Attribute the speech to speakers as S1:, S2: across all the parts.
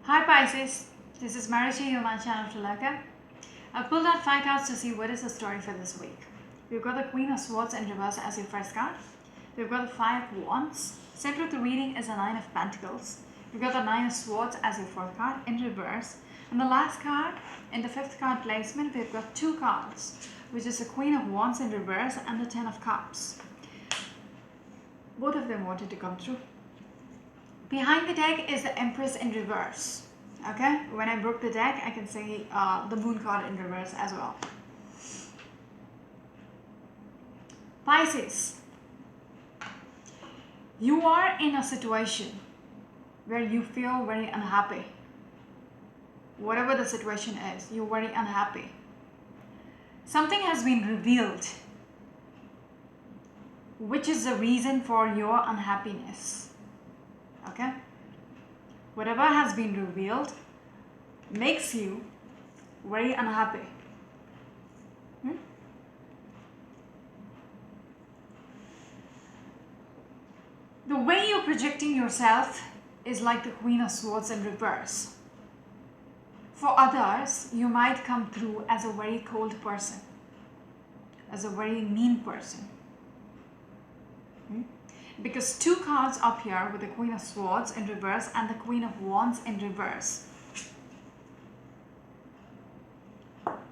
S1: Hi Pisces, this is Marishi, your my channel Tilaka. I pulled out 5 cards to see what is the story for this week. We've got the Queen of Swords in reverse as your first card. We've got the 5 of Wands. Center of the reading is the 9 of Pentacles. We've got the 9 of Swords as your fourth card in reverse. And the last card, in the 5th card placement, we've got 2 cards, which is the Queen of Wands in reverse and the 10 of Cups. Both of them wanted to come through. Behind the deck is the Empress in reverse. Okay, when I broke the deck, I can see the Moon card in reverse as well. Pisces, you are in a situation where you feel very unhappy. Whatever the situation is, you're very unhappy. Something has been revealed, which is the reason for your unhappiness. Okay, whatever has been revealed makes you very unhappy. The way you're projecting yourself is like the Queen of Swords in reverse. For others, you might come through as a very cold person, as a very mean person. Because 2 cards up here with the Queen of Swords in reverse and the Queen of Wands in reverse.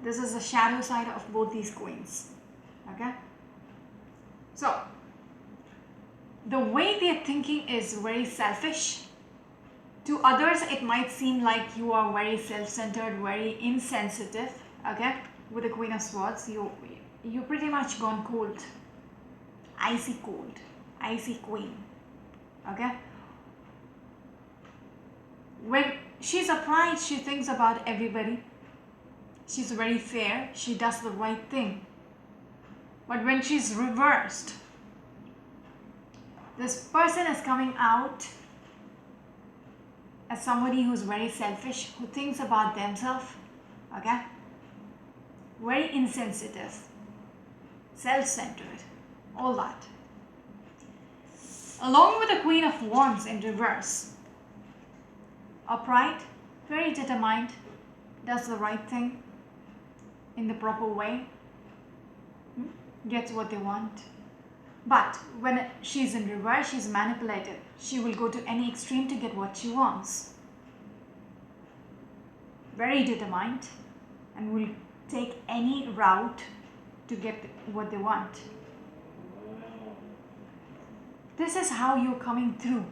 S1: This is the shadow side of both these queens. Okay? So, the way they're thinking is very selfish. To others, it might seem like you are very self-centered, very insensitive. Okay? With the Queen of Swords, you pretty much gone cold. Icy cold. Icy queen. Okay? When she's upright, she thinks about everybody. She's very fair. She does the right thing. But when she's reversed, this person is coming out as somebody who's very selfish, who thinks about themselves. Okay? Very insensitive, self-centered, all that. Along with the Queen of Wands in reverse. Upright, very determined, does the right thing in the proper way, gets what they want. But when she's in reverse, she's manipulative. She will go to any extreme to get what she wants. Very determined and will take any route to get what they want. This is how you're coming through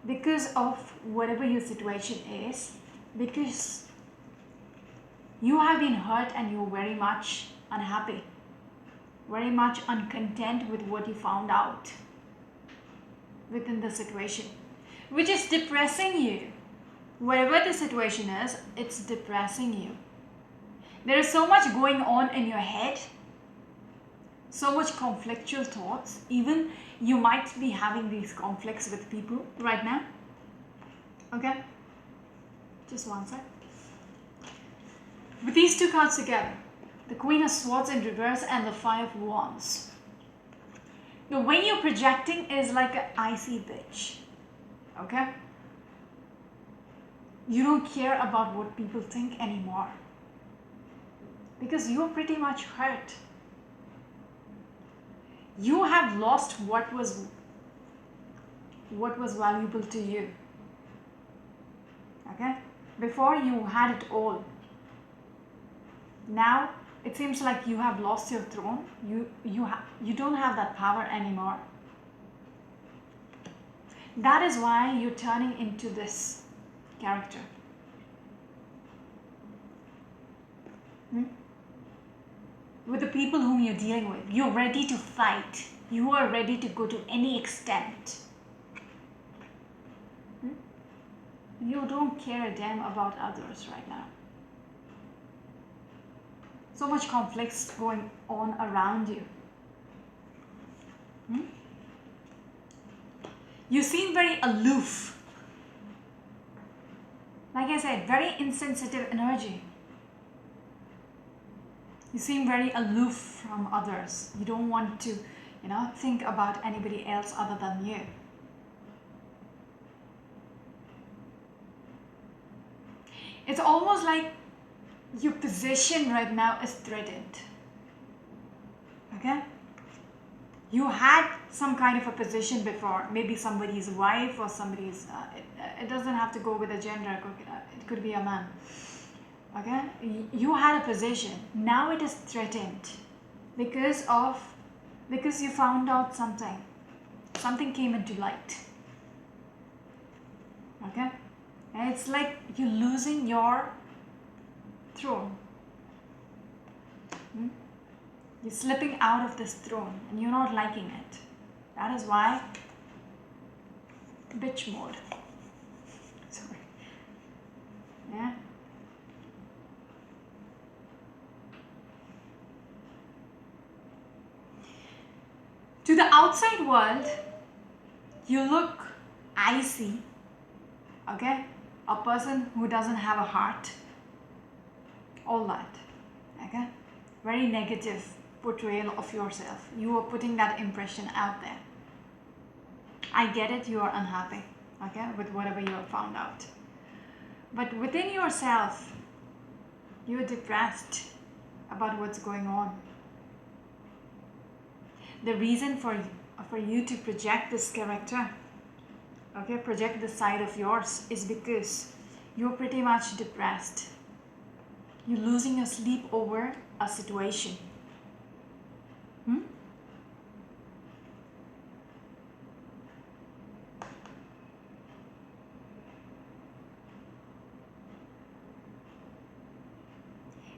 S1: because of whatever your situation is, because you have been hurt and you're very much unhappy, very much uncontent with what you found out within the situation, which is depressing you. Whatever the situation is, it's depressing you. There is so much going on in your head, so much conflictual thoughts. Even you might be having these conflicts with people right now. Okay? Just one sec. With these 2 cards together, the Queen of Swords in reverse and the 5 of Wands. The way you're projecting is like an icy bitch. Okay? You don't care about what people think anymore. Because you're pretty much hurt. You have lost what was valuable to you. Okay? Before you had it all. Now it seems like you have lost your throne. You don't have that power anymore. That is why you're turning into this character. With the people whom you're dealing with, you're ready to fight. You are ready to go to any extent. You don't care a damn about others right now. So much conflicts going on around you. You seem very aloof. Like I said, very insensitive energy. You seem very aloof from others. You don't want to, think about anybody else other than you. It's almost like your position right now is threatened. Okay? You had some kind of a position before, maybe somebody's wife or somebody's, it doesn't have to go with a gender, it could be a man. Okay? You had a position, now it is threatened because you found out something came into light. Okay? And it's like you're losing your throne. You're slipping out of this throne and you're not liking it. That is why bitch mode. Sorry. Yeah. To the outside world, you look icy. Okay? A person who doesn't have a heart. All that. Okay? Very negative portrayal of yourself. You are putting that impression out there. I get it, you are unhappy, okay, with whatever you have found out. But within yourself, you're depressed about what's going on. The reason for you to project this character, okay, project this side of yours, is because you're pretty much depressed. You're losing your sleep over a situation.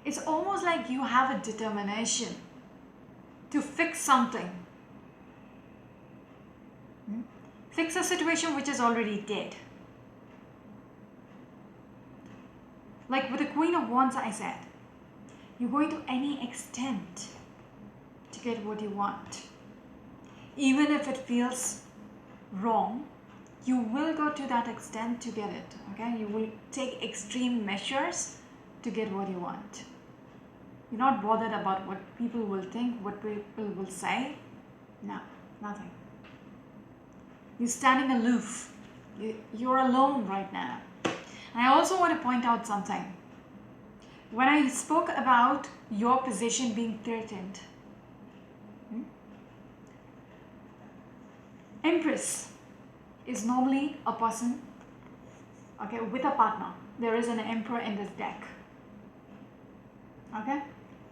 S1: It's almost like you have a determination to fix something. Fix a situation which is already dead. Like with the Queen of Wands, I said, you're going to any extent to get what you want. Even if it feels wrong, you will go to that extent to get it. Okay? You will take extreme measures to get what you want. You're not bothered about what people will think, what people will say. No, nothing. You're standing aloof. You're alone right now. And I also want to point out something. When I spoke about your position being threatened, Empress is normally a person, okay, with a partner. There is an Emperor in this deck. Okay?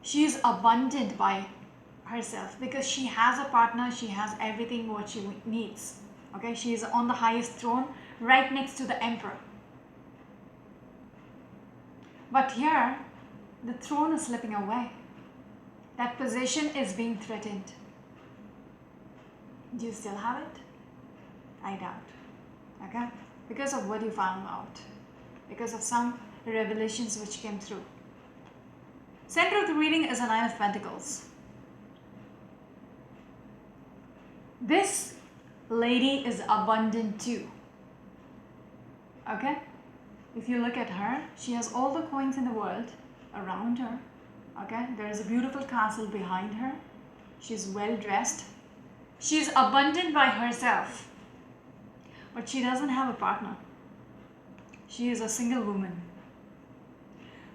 S1: She is abundant by herself because she has a partner, she has everything what she needs. Okay? She is on the highest throne right next to the Emperor. But here, the throne is slipping away. That position is being threatened. Do you still have it? I doubt. Okay? Because of what you found out. Because of some revelations which came through. Center of the reading is a Nine of Pentacles. This lady is abundant too. Okay? If you look at her, she has all the coins in the world around her. Okay? There is a beautiful castle behind her. She's well dressed. She's abundant by herself. But she doesn't have a partner. She is a single woman.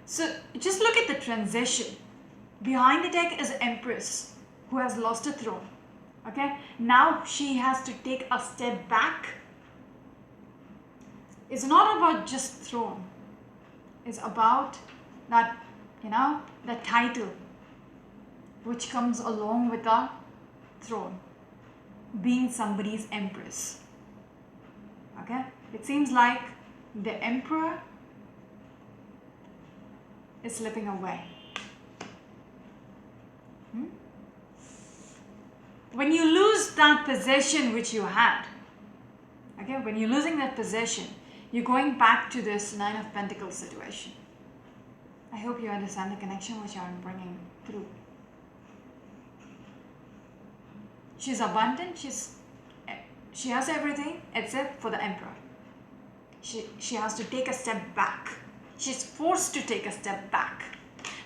S1: So just look at the transition. Behind the deck is Empress who has lost a throne. Okay? Now she has to take a step back. It's not about just throne. It's about that, that title which comes along with the throne. Being somebody's Empress. Okay? It seems like the Emperor is slipping away. When you lose that possession which you had, okay, when you're losing that possession, you're going back to this Nine of Pentacles situation. I hope you understand the connection which I'm bringing through. She's abundant, she has everything except for the Emperor. She has to take a step back. She's forced to take a step back.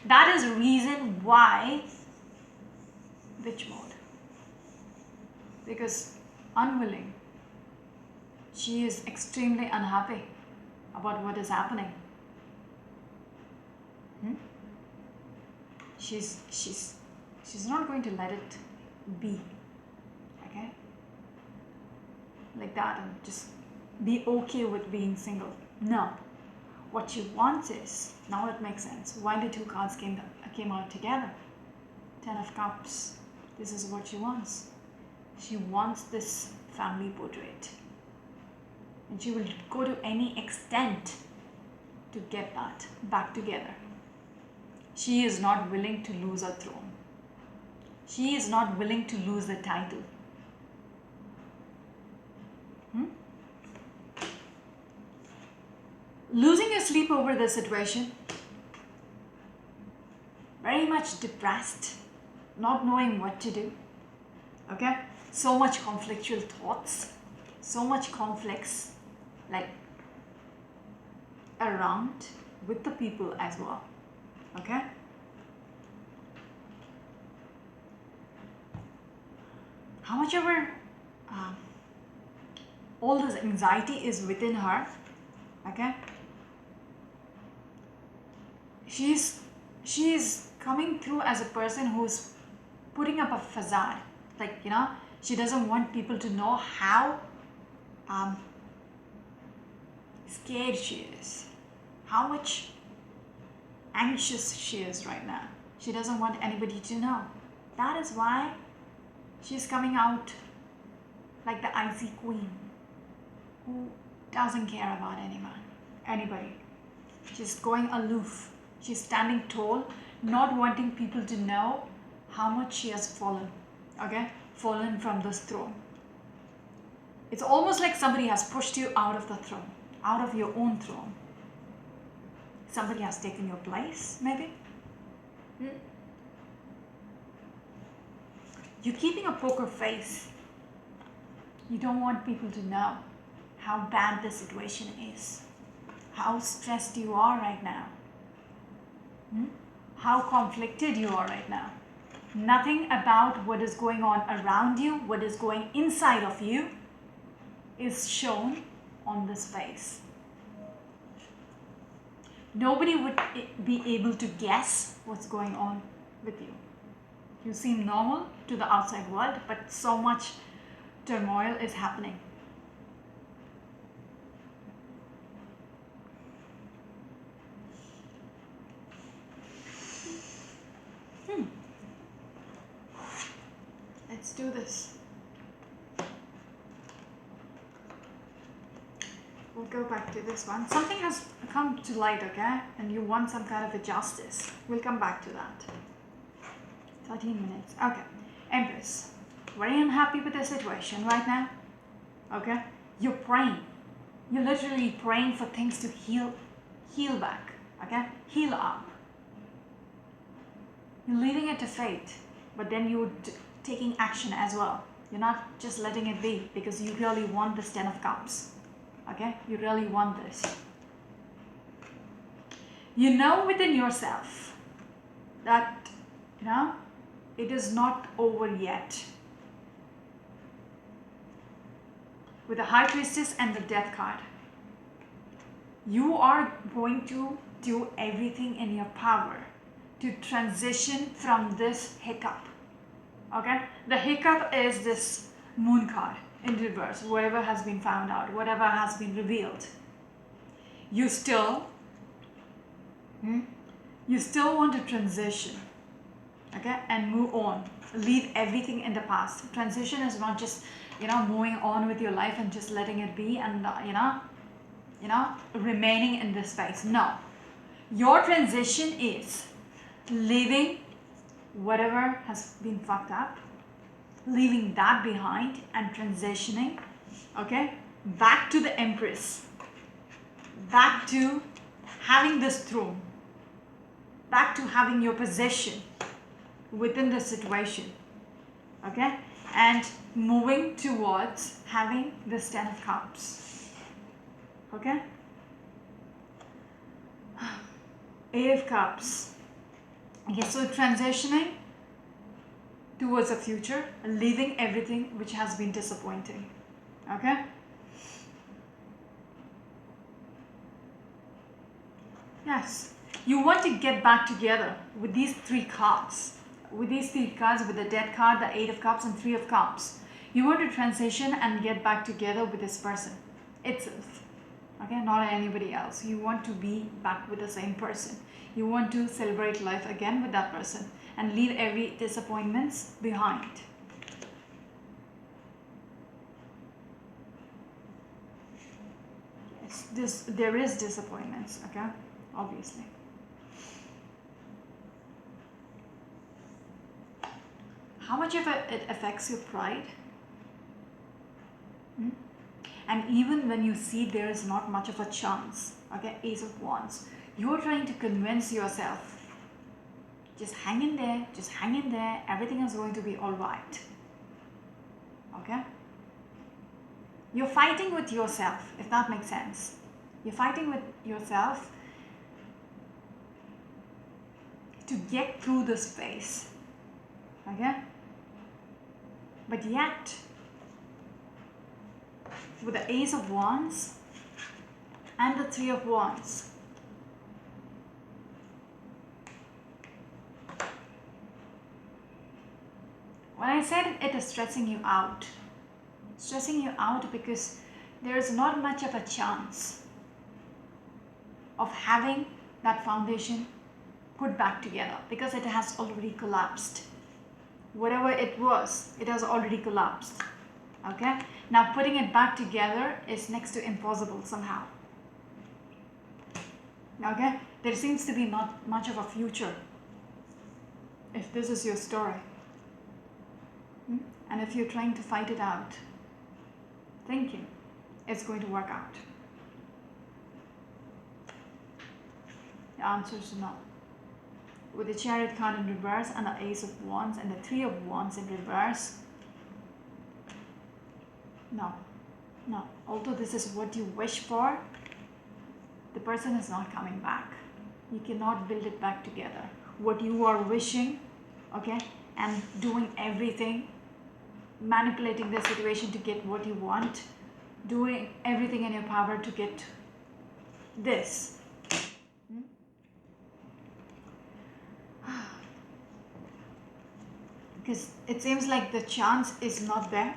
S1: That is the reason why witch mode. Because unwilling. She is extremely unhappy about what is happening. Hmm? She's not going to let it be. Okay? Like that, and just be okay with being single. No. What she wants is, now it makes sense why the two cards came out together. 10 of Cups. This is what she wants. She wants this family portrait. And she will go to any extent to get that back together. She is not willing to lose her throne. She is not willing to lose the title. Losing your sleep over the situation. Very much depressed. Not knowing what to do. Okay? So much conflictual thoughts. So much conflicts. Like around with the people as well. Okay? How much ever all this anxiety is within her. Okay? She's coming through as a person who's putting up a facade. Like, you know, she doesn't want people to know how scared she is, how much anxious she is right now. She doesn't want anybody to know. That is why she's coming out like the icy queen who doesn't care about anybody. She's going aloof. She's standing tall, not wanting people to know how much she has fallen. Okay? Fallen from this throne. It's almost like somebody has pushed you out of the throne, out of your own throne. Somebody has taken your place, maybe. You're keeping a poker face. You don't want people to know how bad the situation is, how stressed you are right now, how conflicted you are right now. Nothing about what is going on around you, what is going inside of you, is shown on this face. Nobody would be able to guess what's going on with you. You seem normal to the outside world, but so much turmoil is happening. Let's do this. We'll go back to this one. Something has come to light, okay? And you want some kind of a justice. We'll come back to that. 13 minutes. Okay. Empress. Very unhappy with the situation right now. Okay? You're praying. You're literally praying for things to heal back. Okay? Heal up. You're leaving it to fate. But then you're taking action as well. You're not just letting it be because you really want this 10 of Cups. Okay? You really want this. You know within yourself that, you know, it is not over yet. With the High Priestess and the Death card, you are going to do everything in your power to transition from this hiccup. Okay? The hiccup is this Moon card in reverse, whatever has been found out, whatever has been revealed. You still want to transition, okay, and move on. Leave everything in the past. Transition is not just, you know, moving on with your life and just letting it be and you know, remaining in this space. No, your transition is leaving whatever has been fucked up, leaving that behind and transitioning, okay, back to the Empress, back to having this throne, back to having your possession within the situation, okay, and moving towards having this 10 of Cups, okay. 8 of Cups. Okay, so transitioning towards a future, leaving everything which has been disappointing. Okay? Yes. You want to get back together with these three cards. With these three cards, with the Death card, the Eight of Cups and Three of Cups. You want to transition and get back together with this person itself. Okay, not anybody else. You want to be back with the same person. You want to celebrate life again with that person and leave every disappointments behind. Yes, there is disappointments, okay, obviously. How much of it affects your pride? And even when you see there is not much of a chance, okay, Ace of Wands, you're trying to convince yourself, just hang in there, everything is going to be all right, okay? You're fighting with yourself, if that makes sense. You're fighting with yourself to get through this phase, okay? But yet, with the Ace of Wands and the Three of Wands, when I said it is stressing you out because there is not much of a chance of having that foundation put back together because it has already collapsed. Whatever it was, it has already collapsed. Okay, now putting it back together is next to impossible somehow. Okay, there seems to be not much of a future if this is your story. And if you're trying to fight it out, thinking it's going to work out. The answer is no. With the Chariot card in reverse and the Ace of Wands and the Three of Wands in reverse, no. Although this is what you wish for, the person is not coming back. You cannot build it back together. What you are wishing, okay, and doing everything, manipulating the situation to get what you want, doing everything in your power to get this. Because it seems like the chance is not there.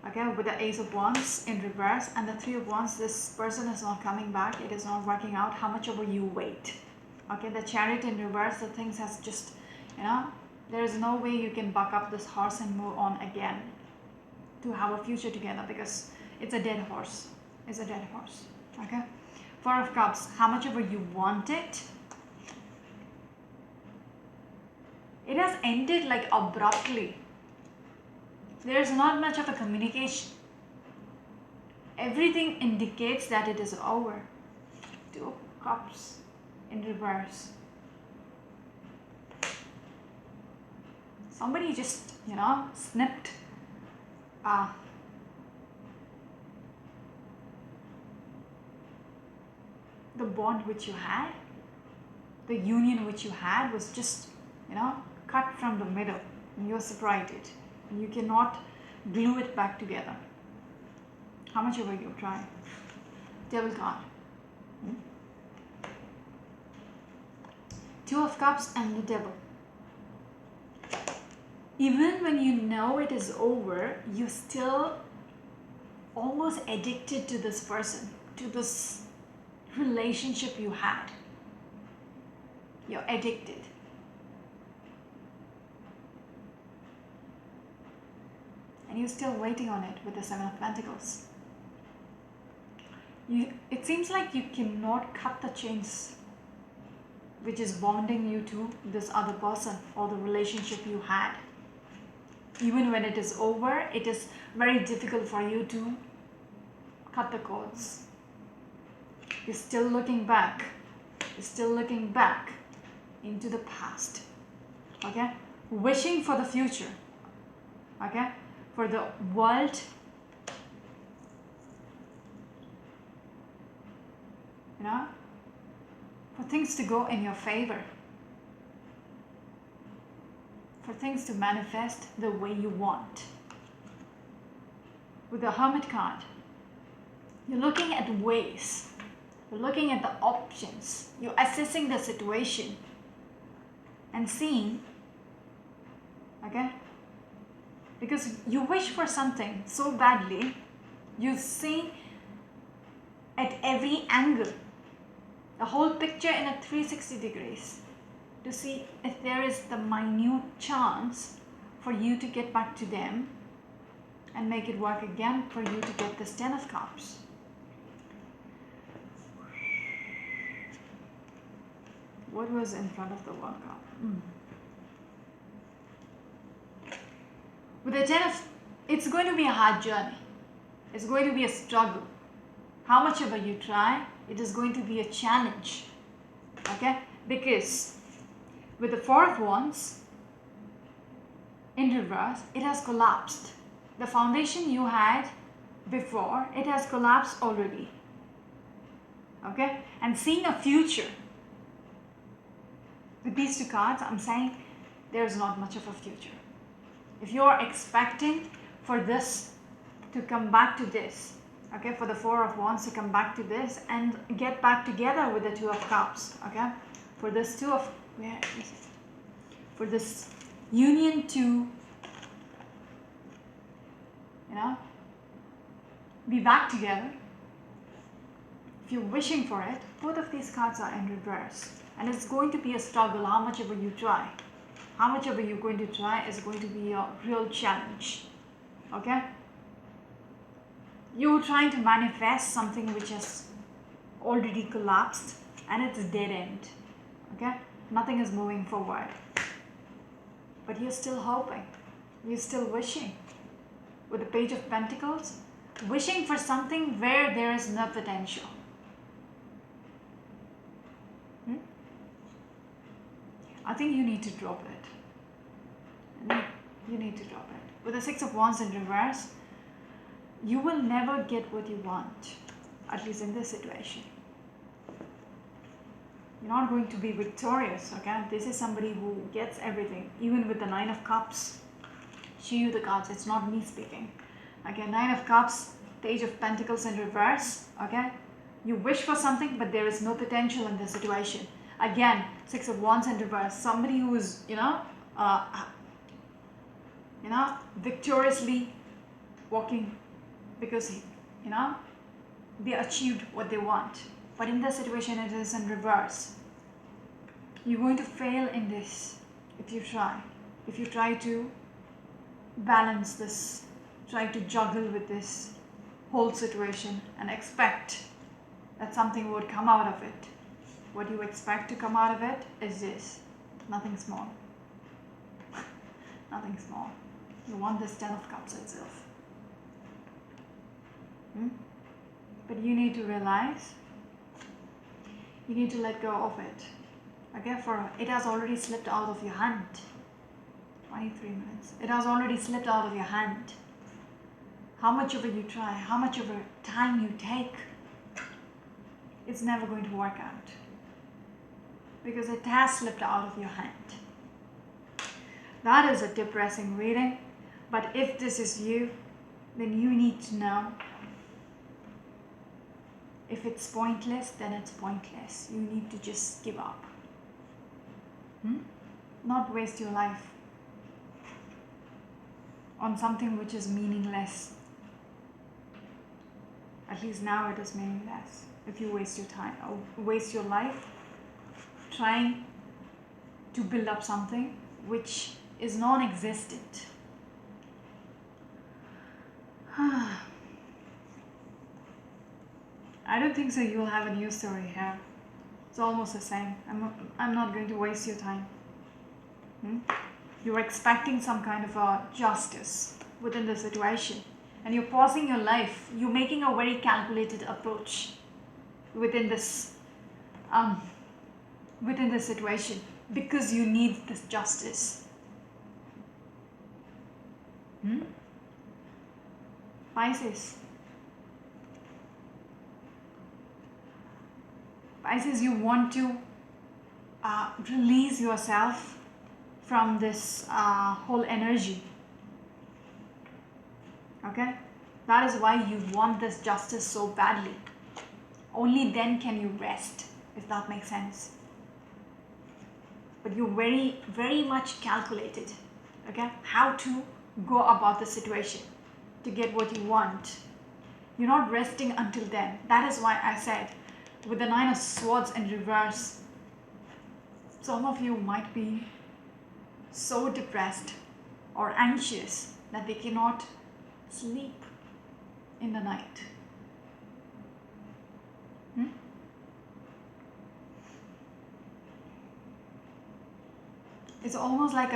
S1: Okay, with the Ace of Wands in reverse and the Three of Wands, this person is not coming back. It is not working out how much ever you wait. Okay, the Chariot in reverse, the things has just, there is no way you can buck up this horse and move on again to have a future together because it's a dead horse. It's a dead horse. Okay, Four of Cups, how much ever you want it, it has ended like abruptly. There's not much of a communication. Everything indicates that it is over. Two of Cups in reverse. Somebody just, snipped the bond which you had, the union which you had was just, cut from the middle, and you're separated. You cannot glue it back together. How much ever you try. Devil card. Two of Cups and the Devil. Even when you know it is over, you're still almost addicted to this person, to this relationship you had. You're addicted. And you're still waiting on it with the Seven of Pentacles. It seems like you cannot cut the chains which is bonding you to this other person or the relationship you had. Even when it is over, it is very difficult for you to cut the cords. You're still looking back. You're still looking back into the past. Okay? Wishing for the future. Okay? For the world for things to go in your favor, for things to manifest the way you want. With the Hermit card, you're looking at ways You're looking at the options. You're assessing the situation and seeing, okay? Because you wish for something so badly, you see at every angle, the whole picture in a 360 degrees to see if there is the minute chance for you to get back to them and make it work again for you to get this 10 of Cups. What was in front of the World Cup? With the 10 of, it's going to be a hard journey. It's going to be a struggle. How much ever you try, it is going to be a challenge. Okay? Because with the 4 of Wands in reverse, it has collapsed. The foundation you had before, it has collapsed already. Okay? And seeing a future with these 2 cards, I'm saying there's not much of a future. If you're expecting for this to come back to this, okay, for the 4 of Wands to come back to this and get back together with the 2 of Cups, okay, for this 2 of, where is it? For this union to, you know, be back together. If you're wishing for it, both of these cards are in reverse. And it's going to be a struggle how much ever you try. How much ever you're going to try is going to be a real challenge. Okay? You're trying to manifest something which has already collapsed and it's dead end. Okay? Nothing is moving forward. But you're still hoping. You're still wishing. With the Page of Pentacles, wishing for something where there is no potential. I think you need to drop it. You need to drop it. With the 6 of Wands in reverse, you will never get what you want, at least in this situation. You're not going to be victorious, okay? This is somebody who gets everything. Even with the 9 of Cups, show you the cards, it's not me speaking. Okay, 9 of Cups, Page of Pentacles in reverse, okay? You wish for something, but there is no potential in this situation. Again, 6 of Wands in reverse. Somebody who is, victoriously walking because, they achieved what they want. But in this situation, it is in reverse. You're going to fail in this if you try. If you try to balance this, try to juggle with this whole situation and expect that something would come out of it. What you expect to come out of it is this. Nothing small. Nothing small. You want this 10 of Cups itself. But you need to realize, you need to let go of it. Okay, for it has already slipped out of your hand. 23 minutes. It has already slipped out of your hand. How much ever you try, how much ever time you take, it's never going to work out. Because it has slipped out of your hand. That is a depressing reading. But if this is you, then you need to know if it's pointless, then it's pointless. You need to just give up. Not waste your life on something which is meaningless. At least now it is meaningless. If you waste your time or waste your life trying to build up something which is non-existent. I don't think so you will have a new story here. It's almost the same. I'm not going to waste your time. You're expecting some kind of a justice within the situation. And you're pausing your life. You're making a very calculated approach within this situation because you need this justice. Pisces. Pisces, you want to release yourself from this whole energy. Okay? That is why you want this justice so badly. Only then can you rest, if that makes sense. But you're very, very much calculated, okay, how to go about the situation to get what you want. You're not resting until then. That is why I said, with the Nine of Swords in reverse, some of you might be so depressed or anxious that they cannot sleep in the night. It's almost like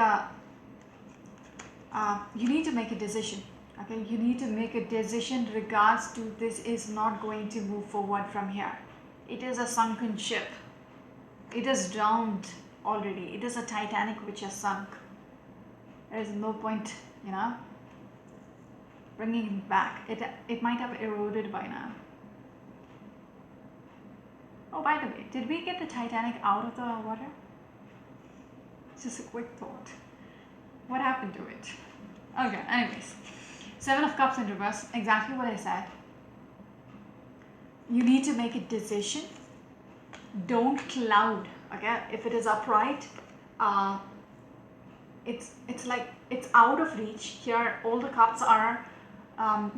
S1: you need to make a decision. Okay, you need to make a decision regards to this is not going to move forward from here. It is a sunken ship. It is drowned already. It is a Titanic which has sunk. There is no point, bringing it back. It might have eroded by now. Oh, by the way, did we get the Titanic out of the water? Just a quick thought. What happened to it? Okay, anyways. Seven of Cups in reverse, exactly what I said. You need to make a decision. Don't cloud, okay? If it is upright, it's like it's out of reach. Here, all the cups are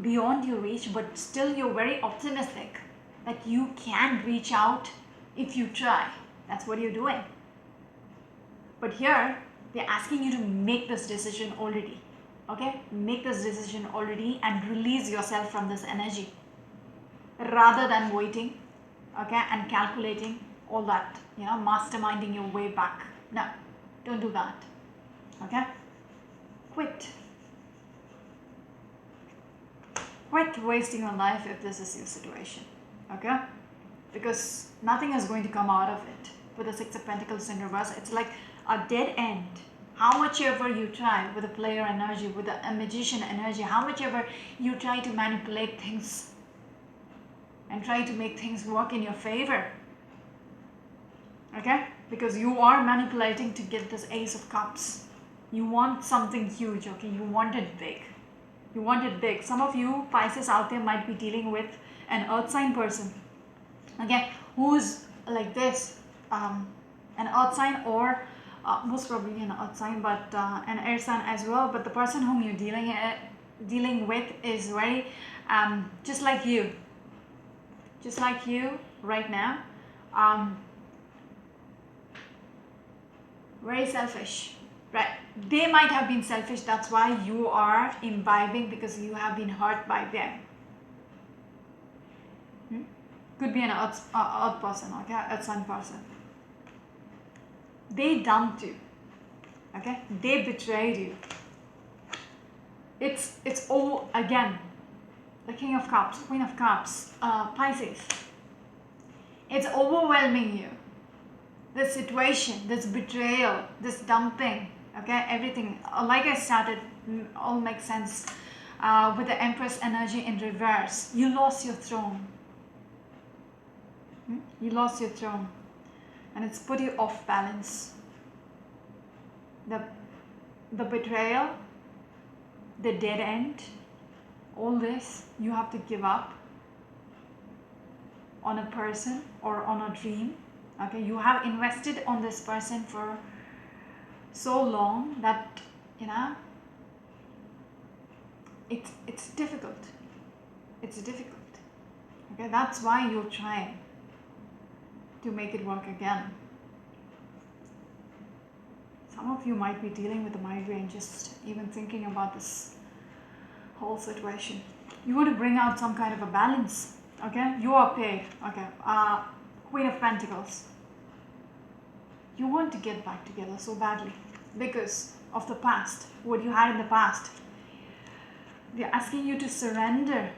S1: beyond your reach, but still you're very optimistic that you can reach out if you try. That's what you're doing. But here, they're asking you to make this decision already. Okay? Make this decision already and release yourself from this energy. Rather than waiting, okay, and calculating all that, masterminding your way back. No, don't do that. Okay? Quit. Quit wasting your life if this is your situation. Okay? Because nothing is going to come out of it. With the Six of Pentacles in reverse, it's like a dead end. How much ever you try with a player energy, with a magician energy, how much ever you try to manipulate things and try to make things work in your favor. Okay? Because you are manipulating to get this Ace of Cups. You want something huge, okay? You want it big. You want it big. Some of you Pisces out there might be dealing with an earth sign person. Okay? Who's like this. An earth sign or most probably an earth sign, but an air sign as well. But the person whom you're dealing with is very just like you right now, very selfish, right? They might have been selfish, that's why you are imbibing, because you have been hurt by them. Could be an earth person, okay, earth sign person. They dumped you, okay? They betrayed you. It's all, again, the King of Cups, Queen of Cups, Pisces. It's overwhelming you. This situation, this betrayal, this dumping, okay? Everything, like I started, all makes sense. With the Empress energy in reverse, you lost your throne. You lost your throne. And it's put you off balance. The betrayal, the dead end, all this you have to give up on a person or on a dream. Okay, you have invested on this person for so long that it's difficult. It's difficult. Okay, that's why you're trying to make it work again. Some of you might be dealing with a migraine, just even thinking about this whole situation. You want to bring out some kind of a balance. Okay, you are paid. Okay, Queen of Pentacles. You want to get back together so badly because of the past, what you had in the past. They're asking you to surrender.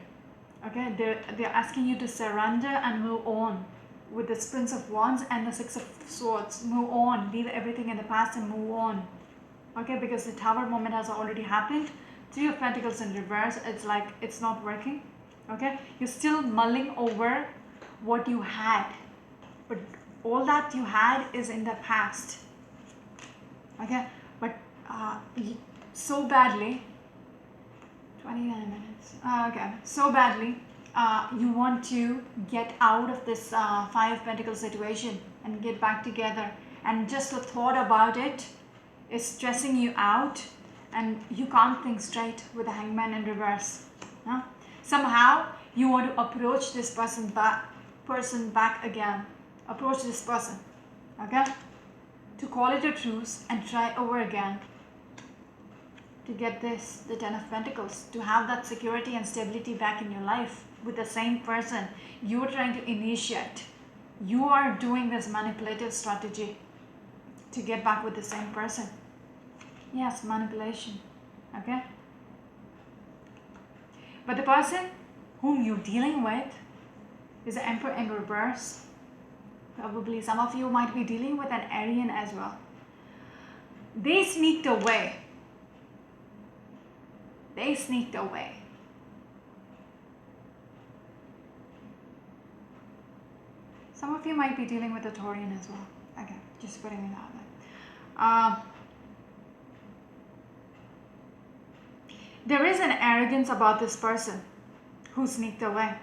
S1: Okay, they're asking you to surrender and move on. With the Prince of Wands and the Six of Swords, move on, leave everything in the past and move on. Okay, because the Tower moment has already happened. Three of Pentacles in reverse, it's like it's not working. Okay, you're still mulling over what you had, but all that you had is in the past. Okay, but so badly, 29 minutes, okay, so badly you want to get out of this Five of Pentacles situation and get back together, and just the thought about it is stressing you out, and you can't think straight with the Hangman in reverse. Huh? Somehow you want to approach this person back again. Approach this person, okay, to call it a truce and try over again, to get this, the Ten of Pentacles, to have that security and stability back in your life with the same person you're trying to initiate. You are doing this manipulative strategy to get back with the same person. Yes, manipulation, okay? But the person whom you're dealing with is the Emperor in reverse. Probably some of you might be dealing with an Arian as well. They sneaked away. They sneaked away. Some of you might be dealing with a Taurian as well. Okay, just putting it out there. There is an arrogance about this person who sneaked away.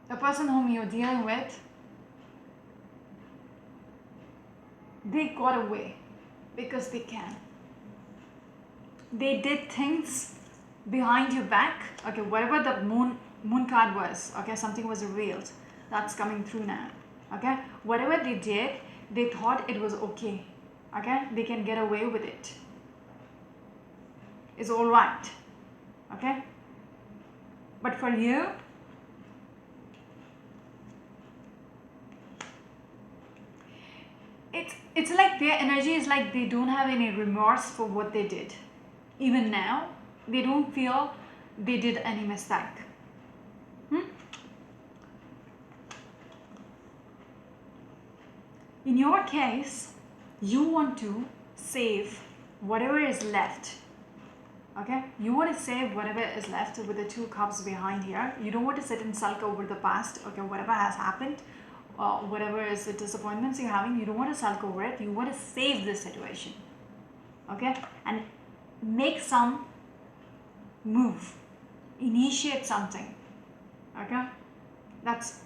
S1: The person whom you're dealing with, they got away because they can. They did things behind your back. Okay, whatever the moon card was, okay, something was revealed. That's coming through now. Okay, whatever they did, they thought it was okay. Okay, they can get away with it. It's all right. Okay, but for you, it's like their energy is like they don't have any remorse for what they did. Even now, they don't feel they did any mistake. In your case, you want to save whatever is left. Okay, you want to save whatever is left with the Two Cups behind here. You don't want to sit and sulk over the past. Okay, whatever has happened, whatever is the disappointments you're having, you don't want to sulk over it. You want to save this situation. Okay, and make some move, initiate something. Okay, that's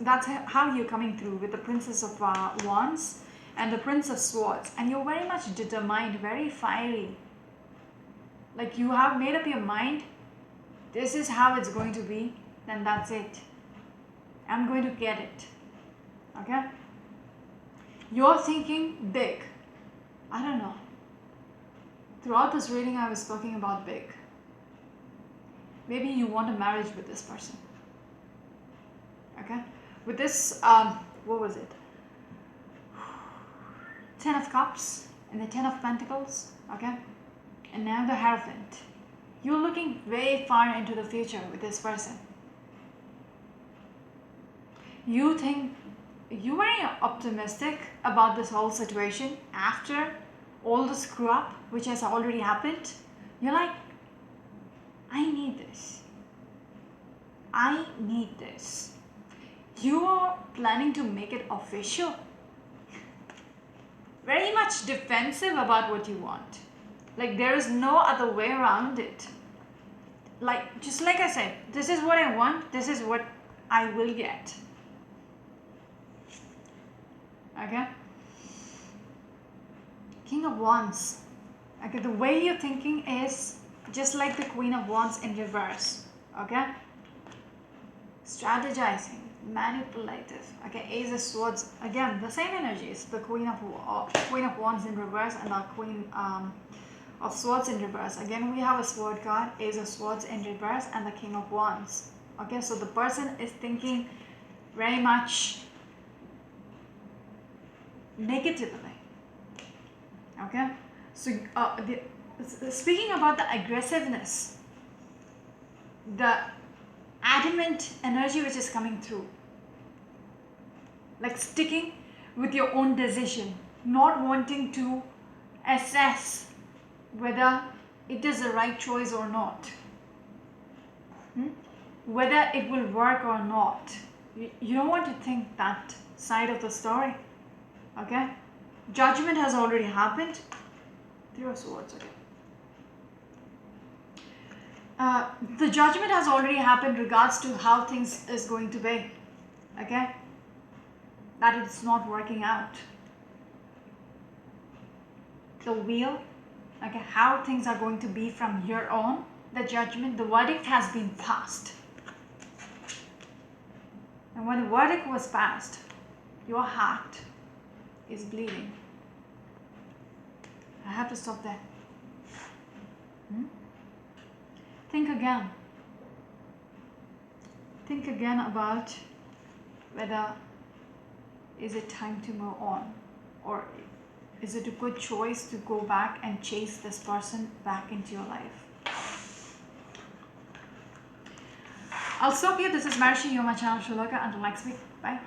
S1: how you're coming through with the Princess of Wands and the Prince of Swords, and you're very much determined, very fiery. Like you have made up your mind, this is how it's going to be, then that's it. I'm going to get it. Okay? You're thinking big. I don't know. Throughout this reading, I was talking about big. Maybe you want a marriage with this person. Okay? With this, what was it? Ten of Cups and the Ten of Pentacles. Okay? And now the Hierophant. You're looking way far into the future with this person. You think you're very optimistic about this whole situation after all the screw up which has already happened. You're like, I need this. I need this. You are planning to make it official. Very much defensive about what you want. Like there is no other way around it. Like, just like I said, this is what I want, this is what I will get. Okay? King of Wands. Okay, the way you're thinking is just like the Queen of Wands in reverse. Okay? Strategizing, manipulative. Okay, Ace of Swords. Again, the same energies. The Queen of Wands in reverse and the Queen of Swords in reverse. Again, we have a sword card, Ace of Swords in reverse, and the King of Wands. Okay, so the person is thinking very much negatively. Okay, so speaking about the aggressiveness, the adamant energy which is coming through, like sticking with your own decision, not wanting to assess whether it is the right choice or not, whether it will work or not. You don't want to think that side of the story. Okay, judgment has already happened. Three of Swords. Okay, The judgment has already happened regards to how things is going to be. Okay? That it's not working out. The wheel, okay, how things are going to be from here on, the judgment, the verdict has been passed. And when the verdict was passed, your heart is bleeding. I have to stop there. Think again. Think again about whether is it time to move on, or is it a good choice to go back and chase this person back into your life? I'll stop here. This is Marishi, you're my channel Shulaka. Until next week, bye.